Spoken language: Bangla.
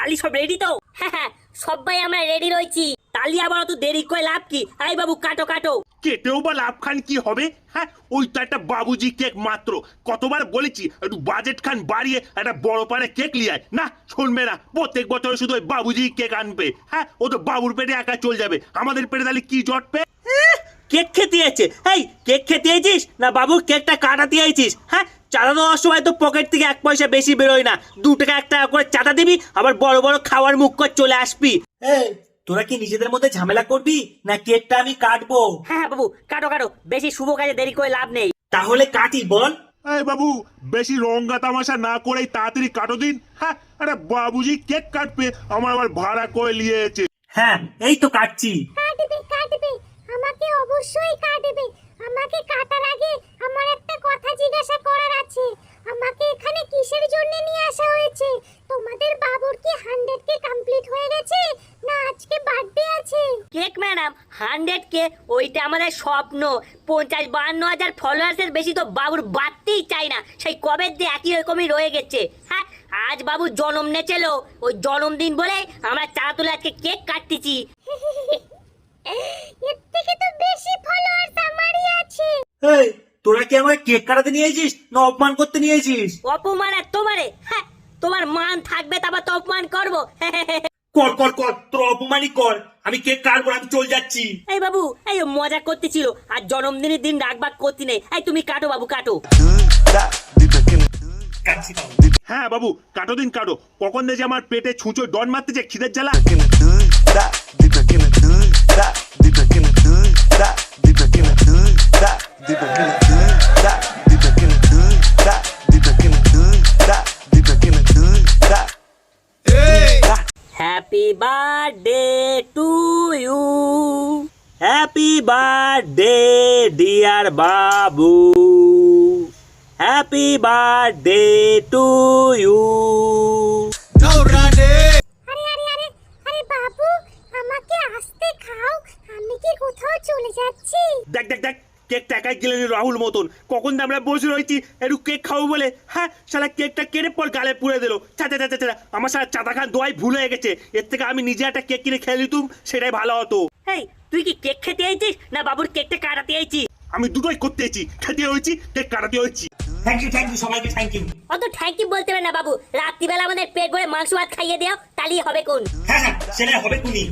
তালি সব রেডি তো? হ্যাঁ, সবাই আমরা রেডি রয়েছি। তালি আবার অত দেরি করে লাভ কি? এই বাবু কাটো কাটো। কেটেও বা লাভ খান কি হবে? হ্যাঁ, ওই তো একটা বাবুজি কেক মাত্র। কতবার বলেছি একটু বাজেট খান বাড়িয়ে একটা বড় পারে কেক লিয়ে আয়। না, শুনবে না। প্রত্যেক বছর শুধু ওই বাবুজি কেক আনবে। হ্যাঁ, ও তো বাবুর পেটে একা চলে যাবে, আমাদের পেটে তাহলে কি জটবে? কেক খেতে যাচ্ছে? এই কেক খেতে আইছিস না বাবুর কেকটা কাটাতে আইছিস? হ্যাঁ, চাঁদা দেওয়ার সময় তো পকেট থেকে 1 পয়সা বেশি বেরোয় না। 2 টাকা 1 টাকা করে চাঁদা দিবি, আবার বড় বড় খাওয়ার মুখ করে চলে আসবি। এই তোরা কি নিজেদের মধ্যে ঝামেলা করবি না কেকটা আমি কাটবো? হ্যাঁ বাবু, কাটো কাটো, বেশি শুভ কাজে দেরি করে লাভ নেই। তাহলে কাটি বল। এই বাবু, বেশি রঙ্গা তামাশা না করেই তাড়াতাড়ি কাটো দিন। হ্যাঁ, আরে বাবুজি কেক কাটবে, আমার আবার ভাড়া করে নিয়েছে। হ্যাঁ, এই তো কাটছি। কাটবে কাটবে, আমাকে অবশ্যই কাটবে। আমাকে কাটার আগে আমার একটা কথা জিজ্ঞাসা করার আছে। আমাকে এখানে কিসের জন্য নিয়ে আসা হয়েছে? তোমাদের বাবুর কি 100 কে কমপ্লিট হয়ে গেছে, না আজকে বার্থডে আছে? কেক ম্যাডাম, 100K ওইটা আমাদের স্বপ্ন। 50-52 হাজার ফলোয়ার্সের বেশি তো বাবুর বাড়তেই চাই না। সেই কবে দিয়ে একই রকমই রয়ে গেছে। হ্যাঁ, আজ বাবুর জন্ম নেছিল, ওই জন্মদিন বলে আমরা চাঁদা তুলে আজকে কেক কাটতেছি। এর থেকে তো বেশি ফলোয়ার্স আমারই আছে। এই তোরা কি আমাকে কেক কাটাতে নিয়েছিস না অপমান করতে নিয়েছিস? অপমান আর তোমারে? হ্যাঁ, তোমার মান থাকবে তারপর তো অপমান করবো। কর কর কর, তোর অপমানই কর। আমি কেক কাটবো না, আমি চলে যাচ্ছি। এই বাবু, এই মজা করতেছিল, আর জন্মদিনের দিন রাগবাগ করতে নেই। এই তুমি কাটো বাবু, কাটো। কাটছি তাও। হ্যাঁ বাবু, কাটো দিন কাটো। কখন দেখছি আমার পেটে ছুঁচো ডন মারতেছে খিদের জ্বালা। Happy birthday to you. Happy birthday dear বাবু, হ্যাপি বার্থডে টু ইউ। আরে আরে আরে আরে বাবু, আমাকে আস্তে খাও, আমি কি কোথাও চলে যাচ্ছি? দেখ দেখ দেখ, কেকটা একাই গেলেন রাহুল মতন। কখন দিয়ে আমরা বসে রয়েছি একটু কেক খাবো বলে, হ্যাঁ শালা কেকটা কেটে পর গালে পুড়ে দিল। চাচা চাচা চাচা, আমার সাথে চাঁদা খান দোয়াই ভুল হয়ে গেছে। এর থেকে আমি নিজে একটা কেক কিনে খেয়ে নিতুম, সেটাই ভালো হতো। এই তুই কি কেক খেতে আইছিস না বাবুর কেকটা কাটাতে আইছিস? আমি দুটোই করতে হয়েছি, খেতে হয়েছি, কেক কাটাতে হয়েছি। থ্যাংক ইউ সবাইকে, থ্যাংক ইউ। অত থ্যাংক ইউ বলতে হবে না বাবু, রাত্রিবেলা আমাদের পেট ভরে মাংস ভাত খাইয়ে দাও, তাহলেই হবে কোন। হ্যাঁ হ্যাঁ, সেটা হবে কোনি।